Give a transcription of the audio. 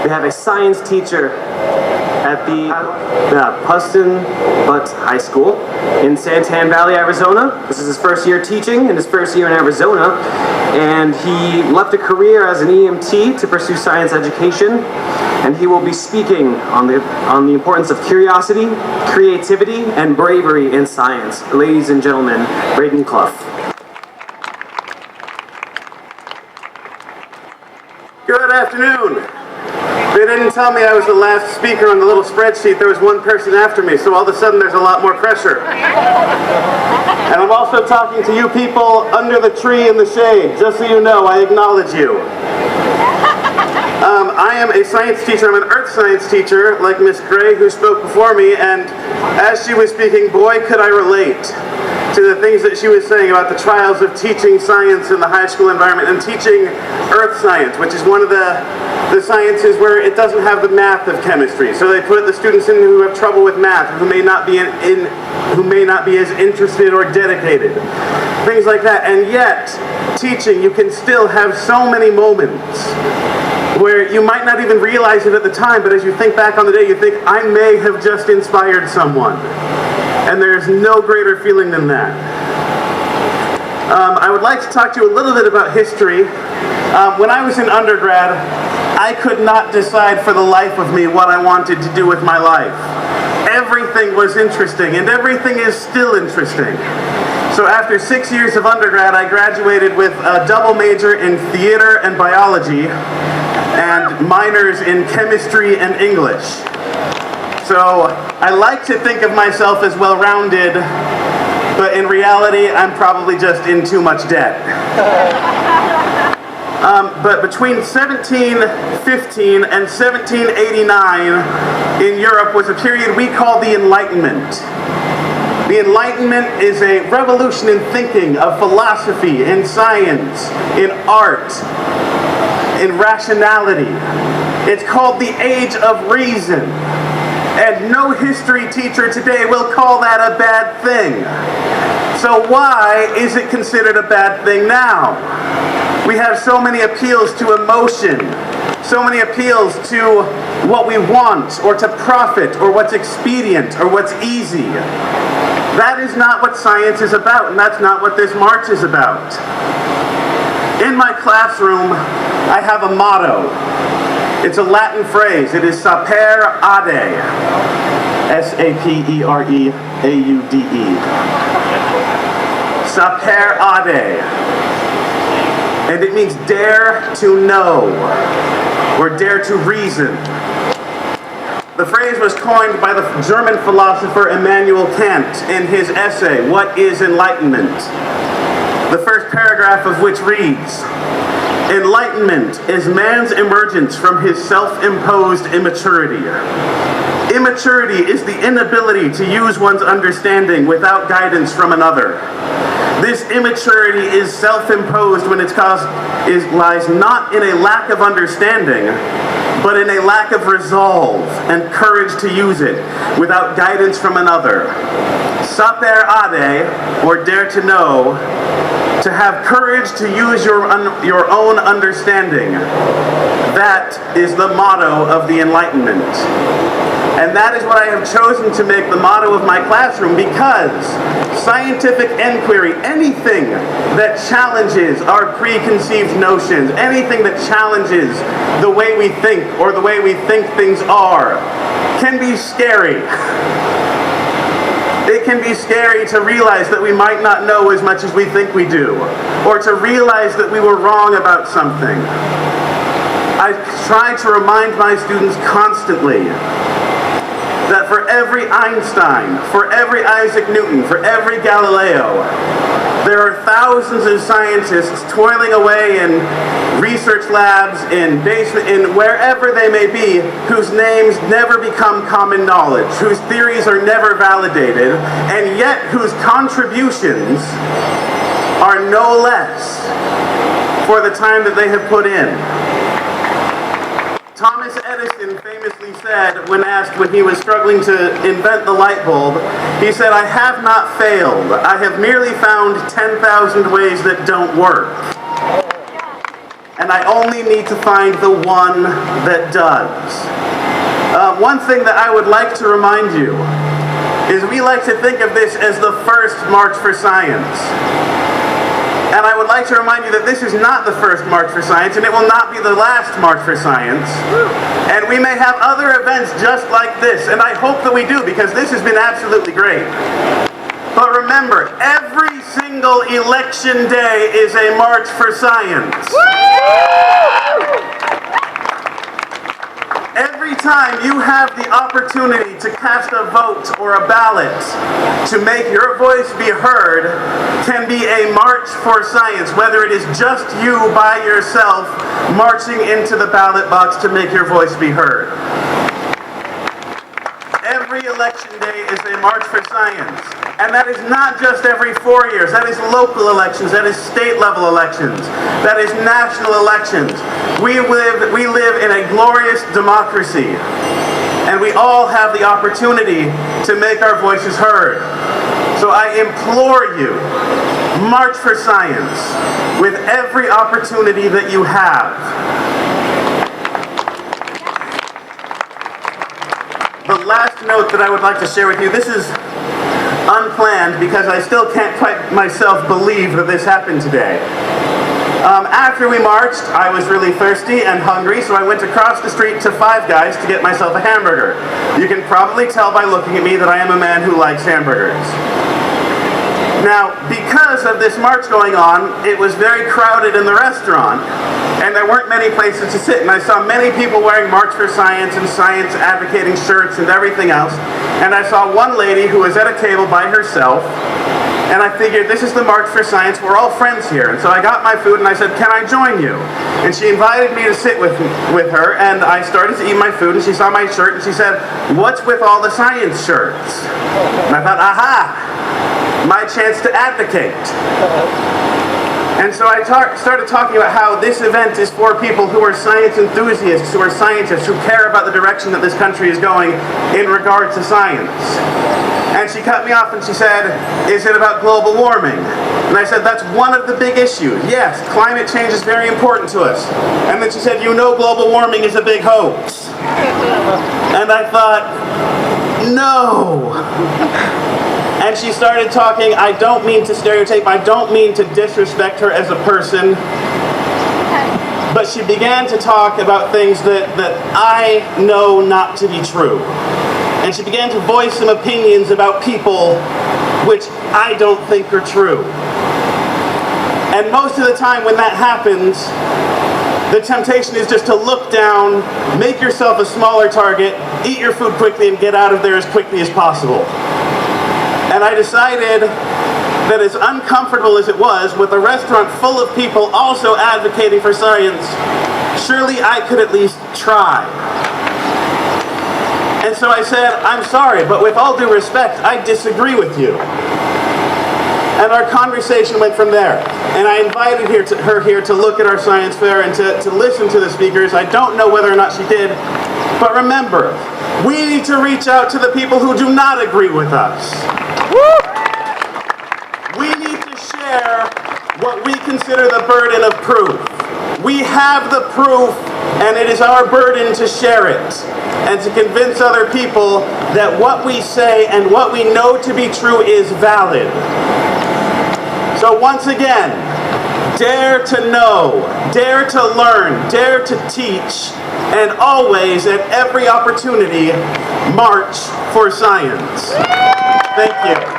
We have a science teacher at the Puston Butte High School in Santan Valley, Arizona. This is his first year teaching and his first year in Arizona, and he left a career as an EMT to pursue science education, and he will be speaking on the importance of curiosity, creativity, and bravery in science. Ladies and gentlemen, Brayden Cluff. Good afternoon. They didn't tell me I was the last speaker on the little spreadsheet. There was one person after me, so all of a sudden there's a lot more pressure. And I'm also talking to you people under the tree in the shade. Just so you know, I acknowledge you. I am a science teacher. I'm an earth science teacher, like Miss Gray, who spoke before me, and as she was speaking, boy, could I relate to the things that she was saying about the trials of teaching science in the high school environment and teaching earth science, which is one of the sciences where it doesn't have the math of chemistry. So they put the students in who have trouble with math, who may not be as interested or dedicated. Things like that. And yet, teaching, you can still have so many moments where you might not even realize it at the time, but as you think back on the day, you think, I may have just inspired someone. And there's no greater feeling than that. I would like to talk to you a little bit about history. When I was in undergrad, I could not decide for the life of me what I wanted to do with my life. Everything was interesting, and everything is still interesting. So after 6 years of undergrad, I graduated with a double major in theater and biology, and minors in chemistry and English. So I like to think of myself as well-rounded, but in reality, I'm probably just in too much debt. But between 1715 and 1789 in Europe was a period we call the Enlightenment. The Enlightenment is a revolution in thinking, of philosophy, in science, in art, in rationality. It's called the Age of Reason. And no history teacher today will call that a bad thing. So why is it considered a bad thing now? We have so many appeals to emotion, so many appeals to what we want, or to profit, or what's expedient, or what's easy. That is not what science is about, and that's not what this march is about. In my classroom, I have a motto. It's a Latin phrase. It is sapere aude. S-A-P-E-R-E-A-U-D-E. Sapere aude. And it means dare to know, or dare to reason. The phrase was coined by the German philosopher Immanuel Kant in his essay, What is Enlightenment? The first paragraph of which reads, Enlightenment is man's emergence from his self-imposed immaturity. Immaturity is the inability to use one's understanding without guidance from another. This immaturity is self-imposed when its cause lies not in a lack of understanding, but in a lack of resolve and courage to use it without guidance from another. Sapere aude, or dare to know, to have courage to use your own understanding. That is the motto of the Enlightenment. And that is what I have chosen to make the motto of my classroom, because scientific inquiry, anything that challenges our preconceived notions, anything that challenges the way we think or the way we think things are, can be scary. It can be scary to realize that we might not know as much as we think we do, or to realize that we were wrong about something. I try to remind my students constantly that for every Einstein, for every Isaac Newton, for every Galileo, there are thousands of scientists toiling away in research labs, in basement, in wherever they may be, whose names never become common knowledge, whose theories are never validated, and yet whose contributions are no less for the time that they have put in. Thomas Edison famously said, when asked when he was struggling to invent the light bulb, he said, "I have not failed. I have merely found 10,000 ways that don't work." and I only need to find the one that does. One thing that I would like to remind you is we like to think of this as the first March for Science. And I would like to remind you that this is not the first March for Science, and it will not be the last March for Science. And we may have other events just like this, and I hope that we do, because this has been absolutely great. But remember, every single election day is a March for Science. Every time you have the opportunity to cast a vote or a ballot to make your voice be heard can be a march for science, whether it is just you by yourself marching into the ballot box to make your voice be heard. Every election day is a march for science. And that is not just every 4 years. That is local elections. That is state level elections. That is national elections. We live in a glorious democracy. And we all have the opportunity to make our voices heard. So I implore you, march for science with every opportunity that you have. The last note that I would like to share with you, this is unplanned because I still can't quite myself believe that this happened today. After we marched, I was really thirsty and hungry, so I went across the street to Five Guys to get myself a hamburger. You can probably tell by looking at me that I am a man who likes hamburgers. Now, because of this march going on, it was very crowded in the restaurant, and there weren't many places to sit, and I saw many people wearing March for Science and science advocating shirts and everything else, and I saw one lady who was at a table by herself, and I figured, this is the March for Science, we're all friends here, and so I got my food and I said, can I join you? And she invited me to sit with her, and I started to eat my food, and she saw my shirt, and she said, what's with all the science shirts? And I thought, aha! My chance to advocate. And so I started talking about how this event is for people who are science enthusiasts, who are scientists, who care about the direction that this country is going in regard to science. And she cut me off and she said, is it about global warming? And I said, that's one of the big issues. Yes, climate change is very important to us. And then she said, you know global warming is a big hoax. And I thought, no. And she started talking, I don't mean to stereotype, I don't mean to disrespect her as a person, but she began to talk about things that I know not to be true. And she began to voice some opinions about people which I don't think are true. And most of the time when that happens, the temptation is just to look down, make yourself a smaller target, eat your food quickly, and get out of there as quickly as possible. And I decided that as uncomfortable as it was, with a restaurant full of people also advocating for science, surely I could at least try. And so I said, I'm sorry, but with all due respect, I disagree with you. And our conversation went from there. And I invited her here to look at our science fair and to listen to the speakers. I don't know whether or not she did, but remember, we need to reach out to the people who do not agree with us. We need to share what we consider the burden of proof. We have the proof, and it is our burden to share it and to convince other people that what we say and what we know to be true is valid. So once again, dare to know, dare to learn, dare to teach, and always, at every opportunity, march for science. Thank you.